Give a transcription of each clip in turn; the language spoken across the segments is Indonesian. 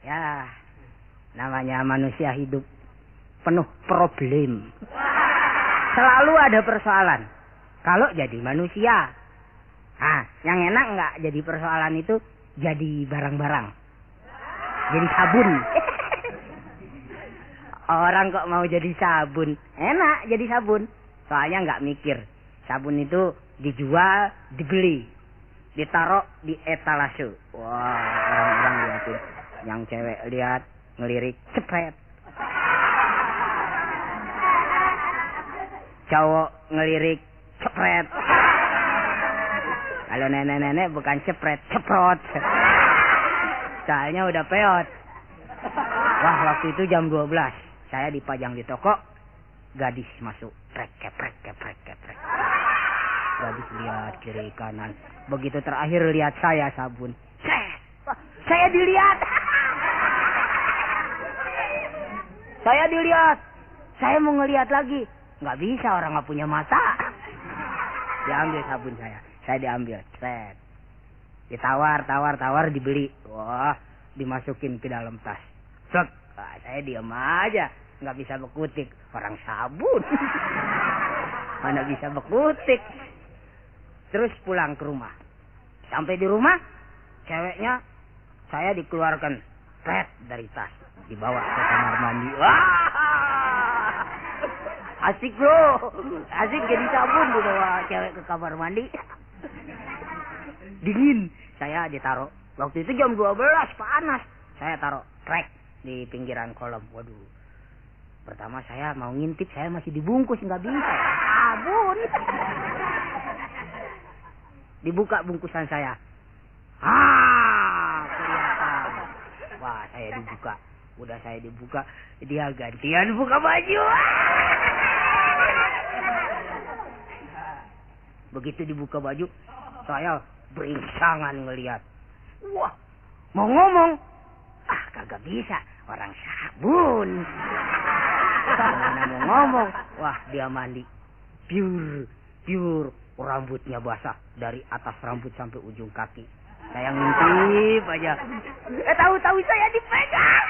Ya, namanya manusia hidup penuh problem. Selalu ada persoalan. Kalau jadi manusia. Nah, yang enak nggak jadi persoalan itu jadi barang-barang. Jadi sabun. Orang kok mau jadi sabun? Enak jadi sabun. Soalnya nggak mikir. Sabun itu dijual, dibeli. Ditaruh di etalase. Wah, orang-orang liatin. Yang cewek lihat, ngelirik, cepet. Cowok ngelirik, cepret. Kalau nenek-nenek bukan cepret, ceprot. Soalnya udah peot. Wah, waktu itu jam 12. Saya dipajang di toko. Gadis masuk. Prek, keprek, keprek, keprek. Gadis lihat kiri kanan. Begitu terakhir lihat saya sabun. Saya dilihat. Saya dilihat. Saya mau ngelihat lagi. Nggak bisa, orang nggak punya mata. Diambil sabun saya. Saya diambil. Set. Ditawar, dibeli. Wah, dimasukin ke dalam tas. Set. Wah, saya diam aja. Nggak bisa bekutik. Orang sabun. Mana bisa bekutik. Terus pulang ke rumah. Sampai di rumah, ceweknya saya dikeluarkan. Set dari tas. Dibawa ke kamar mandi. Wah! Asik bro, asik jadi sabun dibawa cewek ke kamar mandi. Dingin, saya ditaruh. Waktu itu jam 12, panas. Saya taruh trek di pinggiran kolam. Waduh, pertama saya mau ngintip, saya masih dibungkus, nggak bisa. Sabun. Dibuka bungkusan saya. Kelihatan. Wah, saya dibuka. Udah saya dibuka, dia gantian buka baju. Begitu dibuka baju, saya beringsangan ngelihat. Wah, mau ngomong. Kagak bisa, orang sabun. Mana mau ngomong. Wah, dia mandi. Pure. Rambutnya basah. Dari atas rambut sampai ujung kaki. Saya ngintip aja. Tahu-tahu saya dipegang.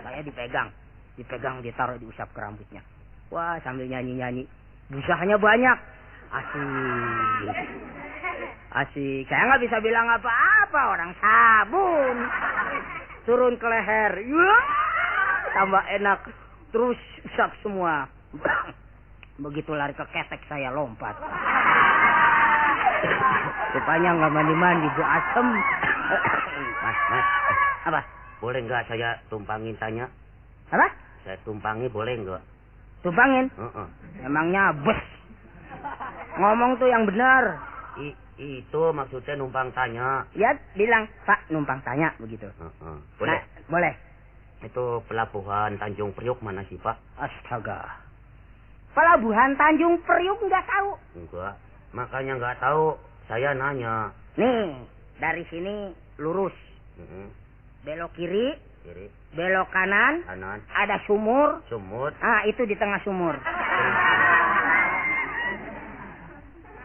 Saya dipegang, ditaruh diusap ke rambutnya. Wah, sambil nyanyi-nyanyi. Busahnya banyak. Asik. Saya nggak bisa bilang apa-apa, orang sabun. Turun ke leher. Tambah enak. Terus usap semua. Begitu lari ke ketek, saya lompat. Rupanya nggak mandi-mandi, bu asem. Mas. Apa? Boleh nggak saya tumpangin tanya? Apa? Saya tumpangi boleh nggak? Tumpangin? Emangnya bos? Ngomong tuh yang benar. Itu maksudnya numpang tanya. Ya, bilang, Pak, numpang tanya, begitu. Boleh? Nah, boleh. Itu pelabuhan Tanjung Priok mana sih, Pak? Astaga. Pelabuhan Tanjung Priok nggak tahu? Enggak. Makanya nggak tahu, saya nanya. Nih, dari sini lurus. Belok kiri. Belok kanan. Ada sumur. Itu di tengah sumur.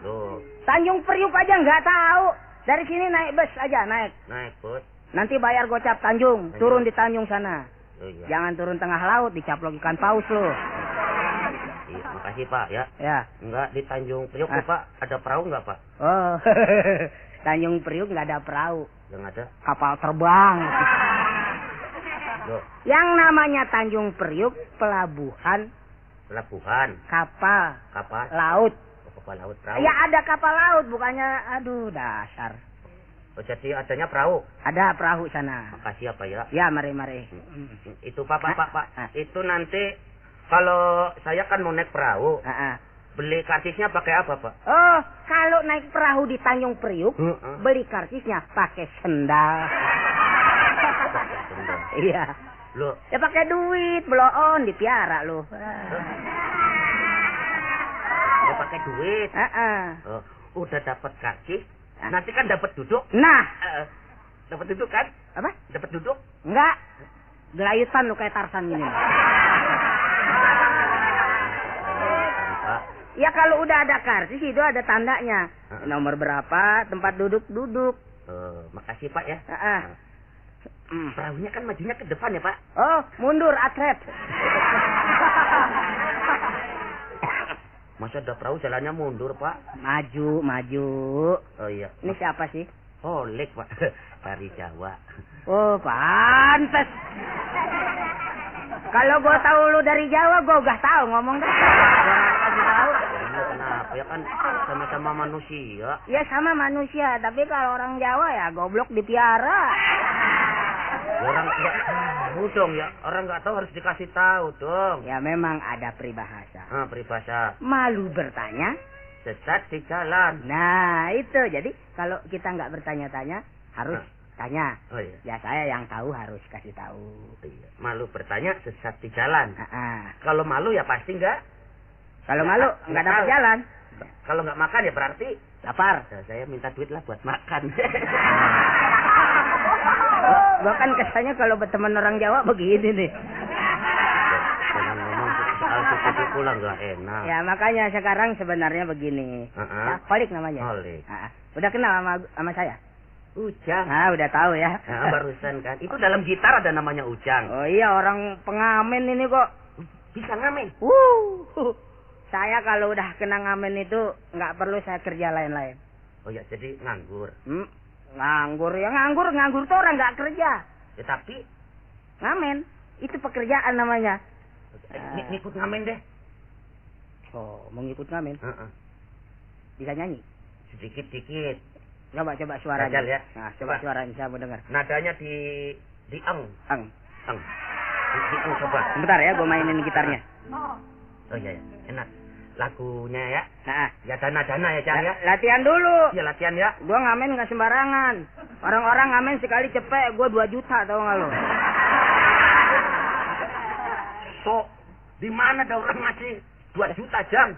Loh. Tanjung Priok aja nggak tahu. Dari sini naik bus aja, naik bus. Nanti bayar gocap Tanjung. Turun di Tanjung sana. Oh, iya. Jangan turun tengah laut, dicaplok ikan paus loh. Iya, makasih Pak ya. Ya. Enggak, di Tanjung Priok tuh Pak ada perahu nggak Pak? Oh, Tanjung Priok nggak ada perahu. Yang ada? Kapal terbang. Loh. Yang namanya Tanjung Priok pelabuhan. Kapal. Laut. Kapal laut, perahu. Ya ada kapal laut, bukannya aduh dasar. Oh, jadi adanya perahu? Ada perahu sana. Makasih apa ya? Ya, mari. Itu Pak. Itu nanti kalau saya kan mau naik perahu. Beli karcisnya pakai apa, Pak? Oh, kalau naik perahu di Tanjung Priok, beli karcisnya pakai sendal. Iya. Loh. Ya pakai duit, bloon, dipiara loh. Ya pakai duit. Udah dapat karcis, nanti kan dapat duduk. Nah, dapat duduk kan? Apa? Dapat duduk? Enggak. Gelayutan lu kayak Tarsan gini. Ya kalau udah ada karcis itu ada tandanya. Nomor berapa, tempat duduk. Makasih Pak ya. Perahunya kan majunya ke depan ya Pak. Oh, mundur atlet. Masa ada perahu jalannya mundur Pak? Maju. Oh iya. Ini siapa sih? Lek Pak. Tari Jawa. Oh, pantes. Kalau gue tahu lu dari Jawa, gue gak tahu ngomong dah. Kasih tahu. Kenapa ya kan sama-sama manusia? Ya sama manusia, tapi kalau orang Jawa ya goblok dipiara. Orang nggak tahu dong ya, orang nggak tahu harus dikasih tahu dong. Ya memang ada peribahasa. Peribahasa. Malu bertanya, sesat di jalan. Nah itu, jadi kalau kita nggak bertanya-tanya harus tanya. Oh iya. Ya saya yang tahu harus kasih tahu. Iya. Malu bertanya, sesat di jalan. Kalau malu ya pasti nggak. Kalau malu nggak dapat jalan. Kalau nggak makan ya berarti lapar. Nah, saya minta duit lah buat makan. Gua kan kesannya kalau berteman orang Jawa begini nih. Jangan ngomong soal suku pulang nggak enak. Ya makanya sekarang sebenarnya begini. Holik namanya. Holik. Udah kenal sama saya? Ujang. Udah tahu ya. Barusan kan. Itu dalam gitar ada namanya Ujang. Oh iya, orang pengamen ini kok. Bisa ngamen? Saya kalau udah kena ngamen itu nggak perlu saya kerja lain-lain. Oh ya, jadi nganggur. Nganggur tuh orang nggak kerja. Ya tapi ngamen itu pekerjaan namanya. Ngikut ngamen deh. Oh, mau ngikut ngamen? Bisa nyanyi? Sedikit-dikit. Coba suaranya. Ya. Nah, coba suaranya saya mau dengar. Nadanya di eng. Di eng coba. Sebentar ya, gue mainin gitarnya. Oh iya, enak. Lagunya ya. Ya dana ya Cang ya. Latihan dulu. Iya latihan ya. Gua ngamen nggak sembarangan. Orang-orang ngamen sekali cepet, gua 2 juta, tahu nggak lo? Di mana ada orang ngasih 2 juta Jang?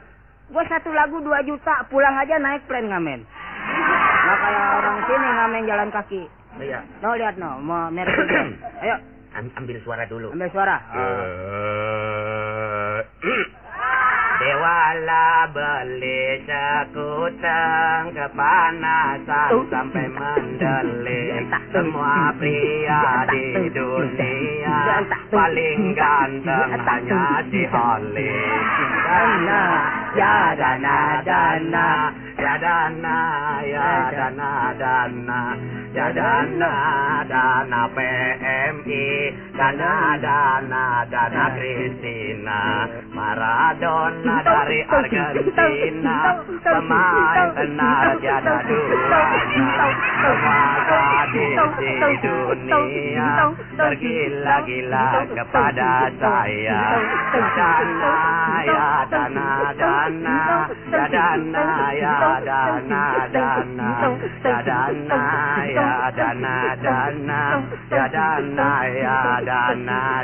Gua satu lagu 2 juta, pulang aja naik plane ngamen. Nggak kayak orang sini ngamen jalan kaki. Iya. No lihat mau merek. Ayo. Ambil suara dulu. Ambil suara. Dewala beli sekutang kepanasan sampai mendelik. Semua pria di dunia paling ganteng hanya si Oli. Dana PMI, dana Kristina, Maradona dari Argentina, pemain tenar tiada duanya. Semua gadis di dunia tergila-gila kepada saya.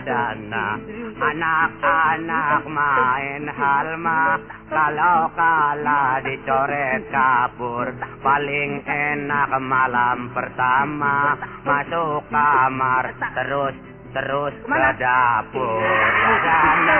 Dana. Anak-anak main halma, kalau kalah dicoret kapur. Paling enak malam pertama, masuk kamar terus ke dapur. Dana.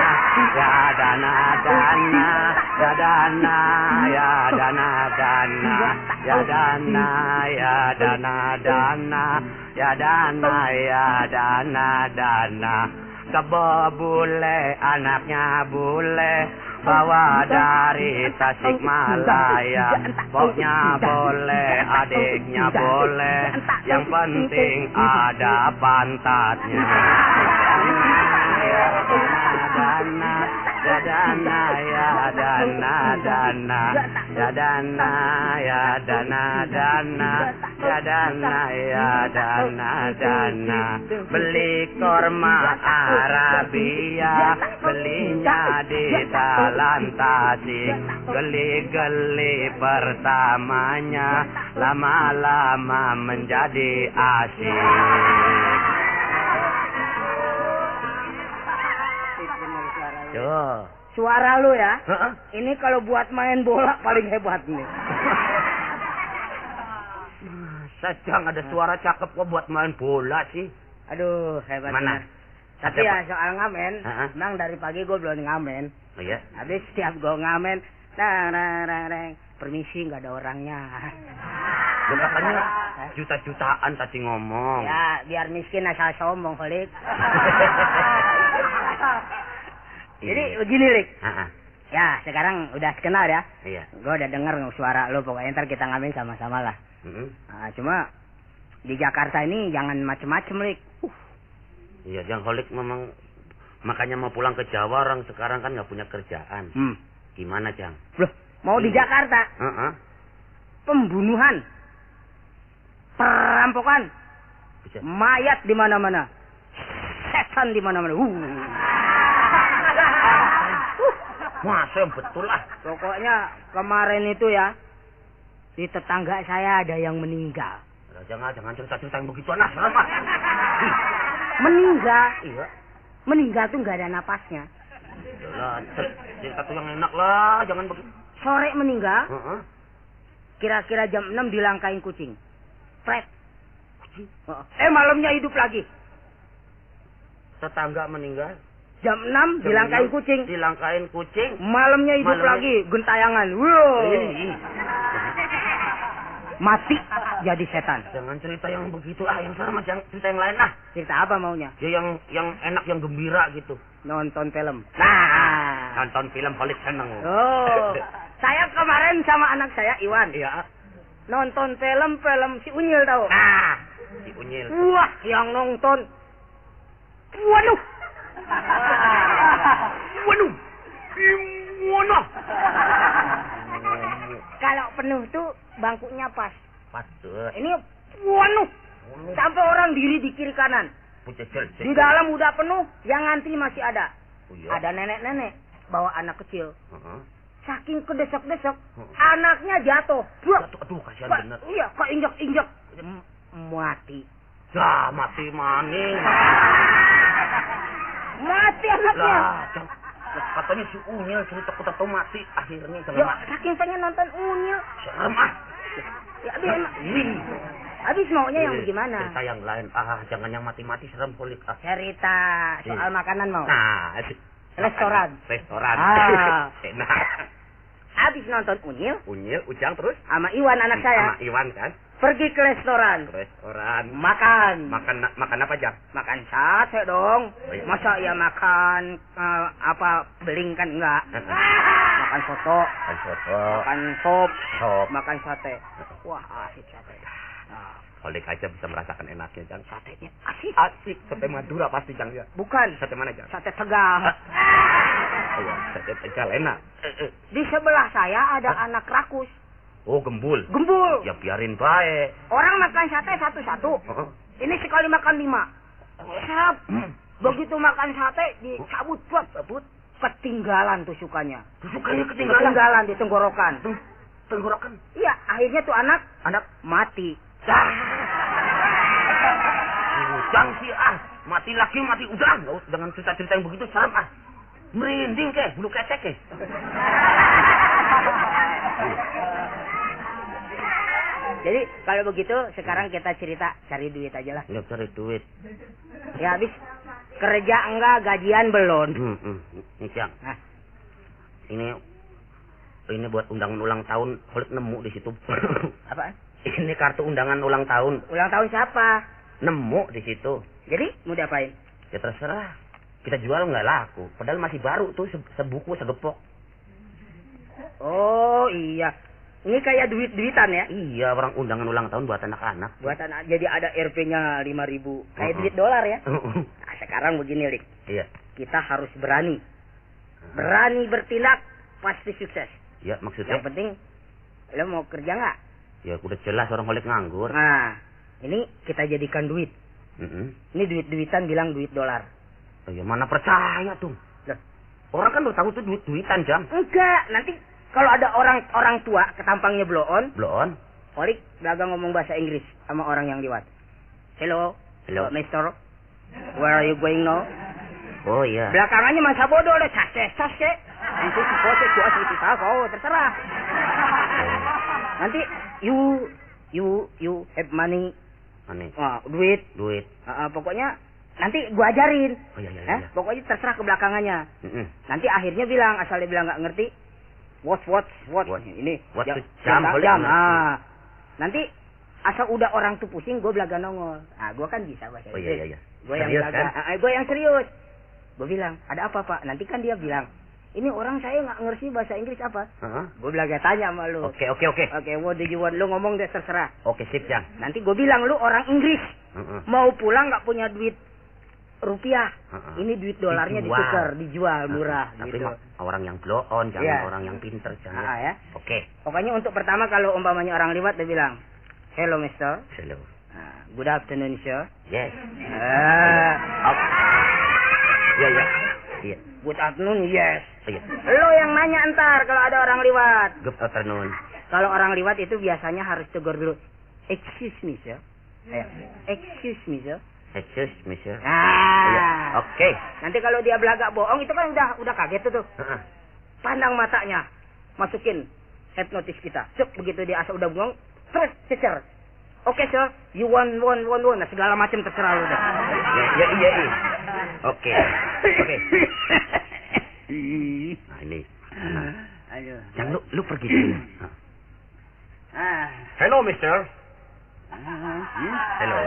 Kebo bule, anaknya bule, bawa dari Tasikmalaya. Poknya boleh, adiknya boleh, yang penting ada pantatnya. Dana. Beli korma Arabia, belinya di Talan Tasik. Geli-geli pertamanya, lama-lama menjadi asik. Suara lu ya. Ini kalau buat main bola paling hebat nih. Sajang ada suara cakep kok buat main bola sih. Aduh, hebat. Mana? Tapi ya soal ngamen, memang dari pagi gue belum ngamen. Oh iya? Habis setiap gue ngamen, permisi nggak ada orangnya. Lu katanya juta-jutaan tadi ngomong. Ya, biar miskin asal sombong, Holik. Jadi begini, Lik. Ya, sekarang udah kenal ya. Iya. Gue udah denger suara lu, pokoknya ntar kita ngamen sama-sama lah. Nah, cuma di Jakarta ini jangan macem-macem, Lik. Iya, Jang Holik memang makanya mau pulang ke Jawa, orang sekarang kan nggak punya kerjaan. Gimana, Jang? Loh, mau di Jakarta? Pembunuhan, perampokan, mayat di mana-mana, setan di mana-mana. Masa betul lah. Pokoknya kemarin itu ya, di tetangga saya ada yang meninggal. Jangan cerita-cerita yang begitu, anak serem ah. Meninggal? Iya. Meninggal tuh nggak ada napasnya. Yalah, cerita tuh yang enak lah, jangan begitu. Sore meninggal, kira-kira jam 6 dilangkain kucing. Pret. Kucing? Malamnya hidup lagi. Tetangga meninggal. Jam 6 dilangkain kucing. Dilangkain kucing. Malamnya hidup lagi, gentayangan. Wow. Mati jadi setan. Jangan cerita yang begitu yang sama, jangan cerita yang lain lah. Cerita apa maunya? Ya yang enak, yang gembira gitu. Nonton film. Nah, nonton film Holik seneng. Oh. Saya kemarin sama anak saya Iwan. Iya. Nonton film si Unyil tahu. Nah, si Unyil. Wah, yang nonton. Waduh. Waduh. Gimana? Kalau penuh tuh bangkunya pas. Pas tuh. Ini waduh. Sampai orang diri di kiri kanan. Di dalam udah penuh, yang ngantri masih ada. Ada nenek-nenek bawa anak kecil. Saking kedesek-desek, anaknya jatuh. Aduh, kasihan bener. Iya, keinjak-injak. Mati. Lah, mati maning. Mati anaknya. Katanya si Unyil cerita takut mati. Akhirnya ya, saking pengen nonton Unyil. Serem ah. Ya, habis maunya yang bagaimana? Cerita yang lain. Jangan yang mati-mati, serem Holik. Cerita soal makanan mau. Nah, restoran. Enak. Habis nonton Unyil, Ujang terus sama Iwan anak saya. Sama Iwan kan? Pergi ke restoran. Makan apa, Jang? Makan sate dong. Masa ya makan beling kan enggak? Makan soto. Makan sop. Makan sate. Wah, asik sate. Holik aja bisa merasakan enaknya, Jang. Satenya asik. Sate Madura pasti, Jang, ya. Bukan. Sate mana, Jang? Sate Tegal. Iya, sate Tegal enak. Di sebelah saya ada anak rakus. Oh, gembul. Ya biarin baik. Orang makan sate satu-satu. Ini sekali makan 5. Serap. Begitu makan sate dicabut. Ketinggalan tusukannya. Ketinggalan di tenggorokan. Tenggorokan? Iya, akhirnya tuh anak mati. Ujang sih mati lagi, udah. Jangan cerita-cerita yang begitu, serem merinding ke, bulu ketek ke. Jadi kalau begitu sekarang kita cerita cari duit aja lah. Ya, cari duit. Ya habis kerja enggak, gajian belum. Ini Jang. Ini buat undangan ulang tahun, Holik nemu di situ. Apaan? Ini kartu undangan ulang tahun. Ulang tahun siapa? Nemu di situ. Jadi mau diapain? Ya terserah. Kita jual nggak laku. Padahal masih baru tuh, sebuku segepok. Oh iya. Ini kayak duit-duitan ya? Iya, orang undangan ulang tahun buat anak-anak. Buat anak. Jadi ada RP-nya 5.000. Kayak duit dolar ya? Nah, sekarang begini, Lik. Iya. Kita harus berani. Berani bertindak, pasti sukses. Ya, maksudnya? Yang penting, lo mau kerja nggak? Ya, udah jelas orang Holik nganggur. Nah, ini kita jadikan duit. Ini duit-duitan bilang duit dolar. Oh, ya mana percaya tuh. Loh. Orang kan udah tahu tuh duit-duitan, Jam. Enggak, nanti kalau ada orang tua ketampangnya blow on, Holik dagang ngomong bahasa Inggris sama orang yang lewat. Hello, Mister, where are you going now? Oh iya. Belakangannya masa bodoh deh, sase. Itu si pote kuas itu tahu, terserah. Nanti you have money. Duit. Pokoknya nanti gua ajarin. Oh iya. Pokoknya terserah ke belakangannya. Nanti akhirnya bilang, asal dia bilang nggak ngerti. What? Ini jam. Nanti asal udah orang tuh pusing, gue belaga nongol. Ah, gue kan bisa bahasa Inggris. Oh iya. Gue yang belaga, kan? Gue yang serius. Gue bilang, ada apa Pak? Nanti kan dia bilang, ini orang saya nggak ngerti bahasa Inggris apa? Gue belaga tanya sama lu. Oke. Oke, what do you want? Lu ngomong deh terserah. Oke, sip, Jang. Nanti gue bilang, lu orang Inggris. Mau pulang nggak punya duit rupiah. Ini duit dolarnya dijual murah. Tapi gitu. Orang yang blow on, jangan orang yang pinter. Jangan. Ya. Oke. Pokoknya untuk pertama kalau umpamanya orang lewat dia bilang, hello mister. Hello. Good afternoon sir. Yes. Iya. Good afternoon, yes. Iya. Lo yang nanya ntar kalau ada orang lewat. Good afternoon. Kalau orang lewat itu biasanya harus tegur dulu. Excuse me sir. Excuse me sir. Excuse me sir. Iya. Oke. Nanti kalau dia belagak bohong itu kan udah kaget tuh. Pandang matanya. Masukin hipnotis kita. Cuk, begitu dia asal udah bohong, terus cecer. Oke sir, you want. Nah, segala macam terserah lu dah. Iya. Oke. Nah ini. Aduh. Yang lu pergi dulu. Hello, mister. Hello.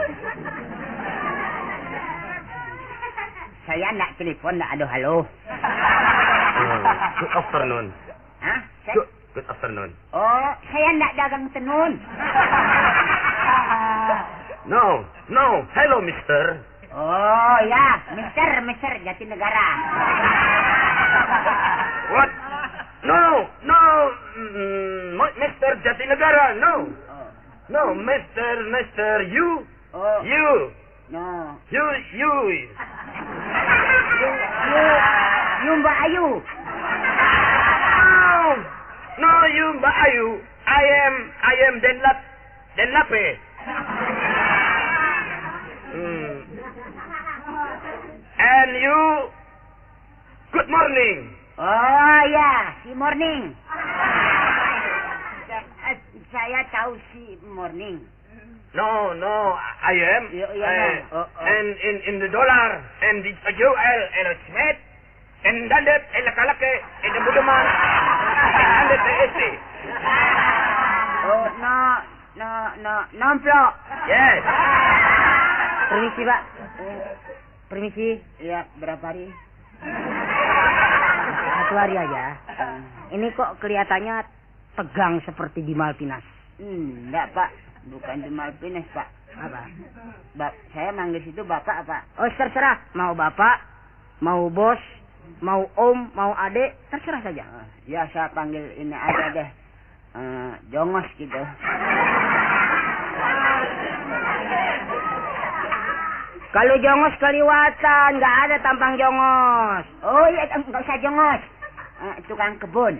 Saya nak telepon, nak ada halo. Good afternoon. Good afternoon. Oh, saya nak dagang tenun. No. Hello, mister. Oh, ya. Mister Jatinegara. What? No. Mister Jatinegara, no. No, mister, you. You. No. You. You Mbak Ayu. No, you Mbak Ayu. I am Denlape. And you, good morning. Oh ya, si morning. Saya tahu si morning. No, I am. And in the dollar, and the el Smith, and dandet el kalake, and the budaman, and the ese. Oh, no, plok. Yes. Permisi, Pak. Permisi. Iya, berapa hari? 1 hari aja. Ini kok kelihatannya tegang seperti di Malpinas. Enggak, Pak. Bukan di Malpinas, Pak. Apa? Saya manggil situ Bapak, Pak. Oh, terserah. Mau Bapak, mau bos, mau om, mau adek, terserah saja. Ya, saya panggil ini aja deh. Jongos gitu. Kalau jongos keliwatan, nggak ada tampang jongos. Oh iya, nggak usah jongos. Tukang kebun.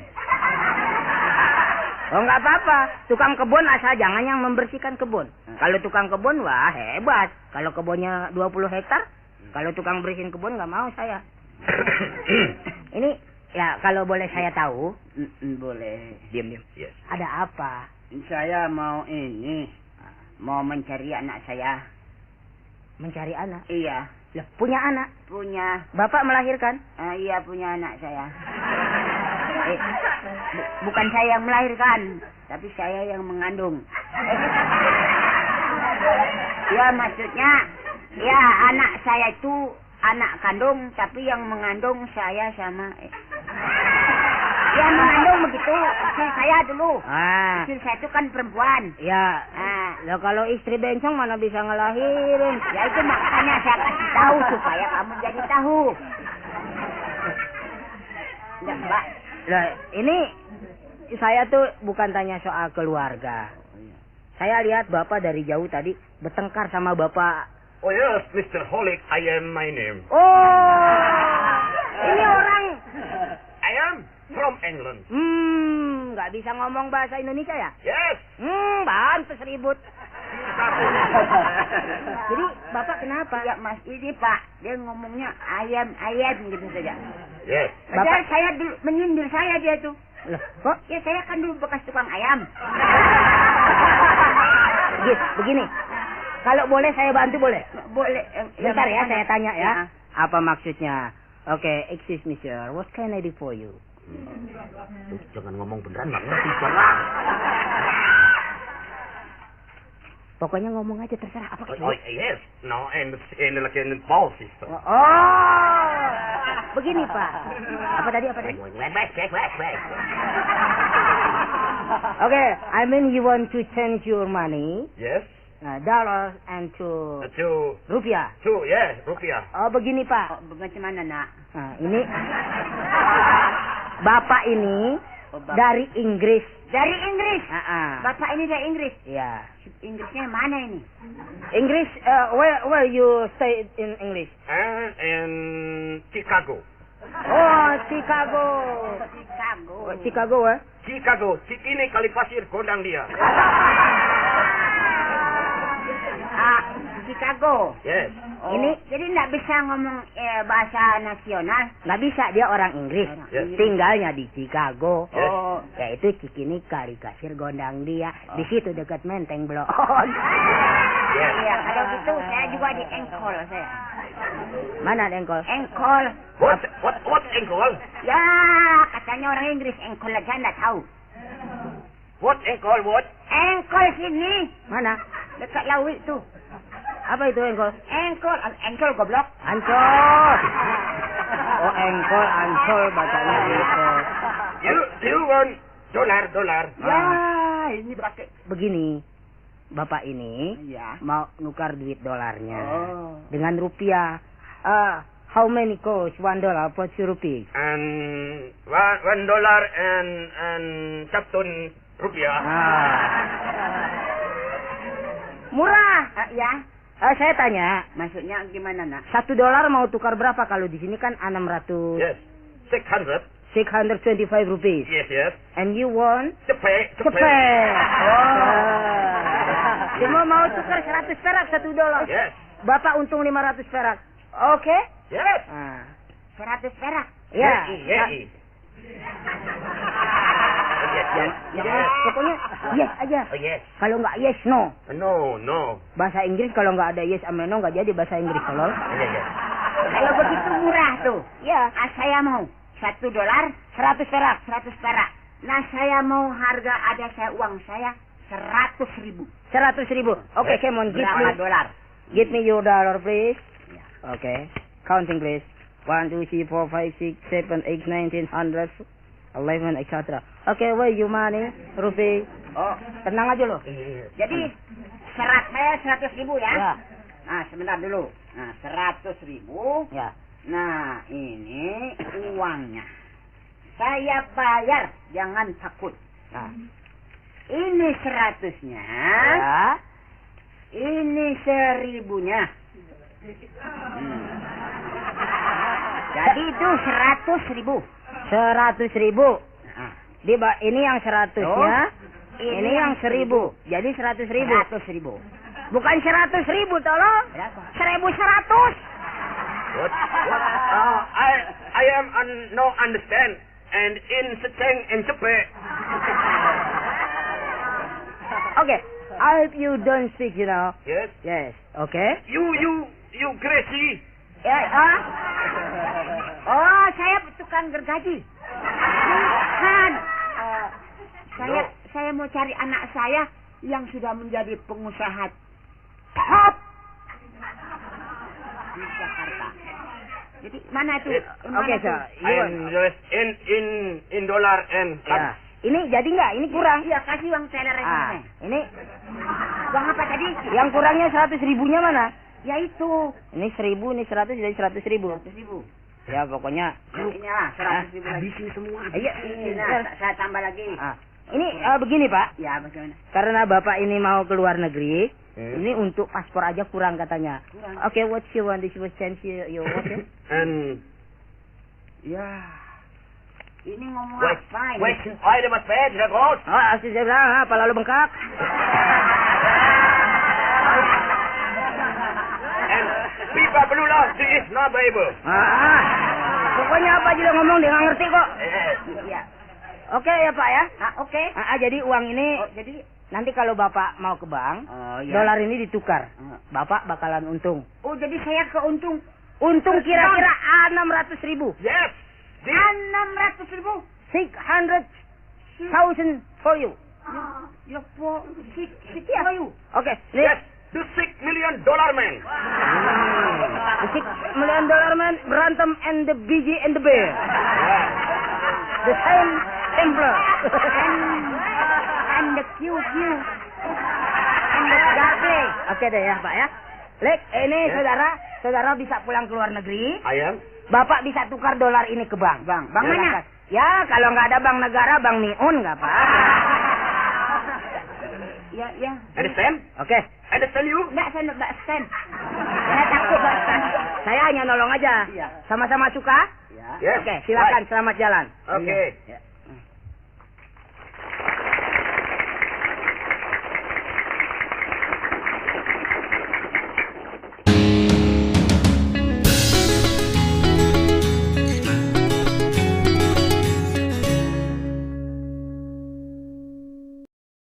Oh nggak apa-apa, tukang kebun asal jangan yang membersihkan kebun. Kalau tukang kebun, wah hebat. Kalau kebunnya 20 hektar, kalau tukang bersihin kebun nggak mau saya. Ini ya kalau boleh saya tahu. Boleh. Diam. Yes. Ada apa? Saya mau mencari anak saya. Mencari anak? Iya. Loh, punya anak? Punya. Bapak melahirkan? Iya, punya anak saya. Bukan saya yang melahirkan, tapi saya yang mengandung. Ya, maksudnya, ya anak saya itu anak kandung, tapi yang mengandung saya sama... Ya mengandung begitu, istri saya dulu. Istri saya itu kan perempuan. Ya. Loh kalau istri bencong mana bisa ngelahirin? Ya itu makanya saya kasih tahu supaya kamu jadi tahu. Enggak, Pak. Lah ini saya tuh bukan tanya soal keluarga. Saya lihat Bapak dari jauh tadi bertengkar sama Bapak. Oh yes, Mr. Holic, I am my name. Oh, ini orang. I am from England. Nggak bisa ngomong bahasa Indonesia ya? Yes. Pantes ribut. Jadi Bapak kenapa? Ya Mas, ini Pak, dia ngomongnya ayam gitu saja. Yes. Bapak saya dulu menyindir saya dia tuh. Loh, kok? Ya saya kan dulu bekas tukang ayam. Begini. Kalau boleh saya bantu boleh? Boleh. Bentar ya, saya tanya ya. Apa maksudnya? Oke, excuse me sir, what can I do for you? Jangan ngomong beneran, nggak ngerti. Pokoknya ngomong aja terserah apa Oh, yes. No, and like in the ball system. Oh, begini Pak. Apa tadi? Okay, I mean you want to change your money. Yes. Dollars and to rupiah. Rupiah. Oh, begini Pak. Bagaimana nak? Nah, ini Bapak ini dari Inggris. Dari Inggris. Bapak ini dari Inggris. Iya. Inggrisnya mana ini? Inggris, where you stay in English? In Chicago. Oh, Chicago. Chicago, Chicago. Ini kali pasir gondang dia. Chicago. Yes. Oh, ini jadi nggak bisa ngomong bahasa nasional. Nggak bisa, dia orang Inggris. Yes. Tinggalnya di Chicago. Yes. Oh, yaitu Cikini kali kasir gondang dia. Di situ dekat Menteng Blok. Yes. Iya, kalau gitu saya juga di Engkol saya. Mana Engkol? Engkol. What Engkol? Ya, katanya orang Inggris Engkol aja nggak tahu. What Engkol? What? Engkol sini. Mana? Dekat Lawi tuh. Apa itu Engkol? Engkol goblok. Ancol. Oh, Engkol, Ancol bacanya gitu. You want dollar. Ya, ini pakai begini. Bapak ini ya. Mau nukar duit dolarnya dengan rupiah. How many cost $1 for rupiah? And $1 and Sabtun rupiah. Murah. Ya. Saya tanya. Maksudnya gimana nak? $1 mau tukar berapa kalau di sini kan 600? Yes. 625 rupiah. Yes. And you want? Cepet. Semua mau tukar 100 perak $1. Yes. Bapak untung 500 perak. Oke? Yes. 100 perak. Ya. Pokoknya yes aja. Oh, yes. Kalau nggak yes, no. No. Bahasa Inggris kalau nggak ada yes sama no nggak jadi bahasa Inggris tolol. Yes. Kalau begitu murah tuh. Ya. Saya mau $1 100 perak. 100 perak. Nah, saya mau harga ada uang saya 100.000. 100.000. Oke, come on, berapa dolar? Give me your dollar, please. Okay. Counting, please. 1, 2, 3, 4, 5, 6, 7, 8, 9, 10, 11, etc. Okay, where you money? Rupiah. Oh, tenang aja loh. Jadi saya 100.000 ya? Ya. Nah, sebentar dulu. Nah, 100.000. Ya. Nah, ini uangnya. Saya bayar, jangan takut. Nah. Ini 100-nya. Ya. Ini 1.000-nya. Jadi itu 100.000. 100.000. Nah. Ini yang 100-nya. Ini yang 1.000. Jadi 100.000. 100.000. Bukan 100.000, tolong. Berapa? 1.100. What? I am no understand. And in Seceng and Cepe. Okay. I hope you don't speak, you know. Yes. Yes. Okay. You crazy. Ya, Oh, saya tukang gergaji. Bukan. Saya mau cari anak saya yang sudah menjadi pengusaha top di Jakarta. Jadi mana itu? Oke, Sir. In dollar and Ya. Ini jadi nggak? Ini kurang. Iya, kasih uang teller ini. Ini Uang apa tadi? yang kurangnya 100.000-nya mana? Ya itu. Ini 1.000, ini 100, jadi 100.000. 100.000. Ya pokoknya. Inilah 100.000 lagi. habisin semua. Iya. Saya tambah lagi. Ini begini Pak. Ya, bagaimana? Karena Bapak ini mau ke luar negeri, ini untuk paspor aja kurang katanya. Kurang. Oke, what you want? This was change you want it? And Ini ngomong wait, apa ini? ada mas ped, Jagot. Asli saya bilang, apa lalu bengkak? And pipa belulang, she is not able. Pokoknya apa aja dia ngomong dia nggak ngerti kok. Iya. Oke ya Pak ya. Oke. Jadi uang ini Jadi nanti kalau Bapak mau ke bank, iya. dolar ini ditukar. Bapak bakalan untung. Oh, jadi saya keuntung. Untung kira-kira 600.000. Yes. 600.000. 600,000 for you. Ya, po. Sekian ayo. Oke, nih. Yes, the $6 million man. The $6 million man berantem and the BG and the bear. The same templar. And the QQ. And the Gabe. Oke deh ya, Pak ya. Lek, ini saudara bisa pulang ke luar negeri. Ayam. Bapak bisa tukar dolar ini ke bank. Bank mana? Ya, kalau nggak ada bank negara, bank Miun nggak apa-apa. Ya. Understand? Oke. Understand you? Enggak, saya enggak stand. Saya takut enggak stand. Saya hanya nolong aja. Iya. Sama-sama suka? Ya. Yes. Oke, silakan. Selamat jalan. Okay. Ya.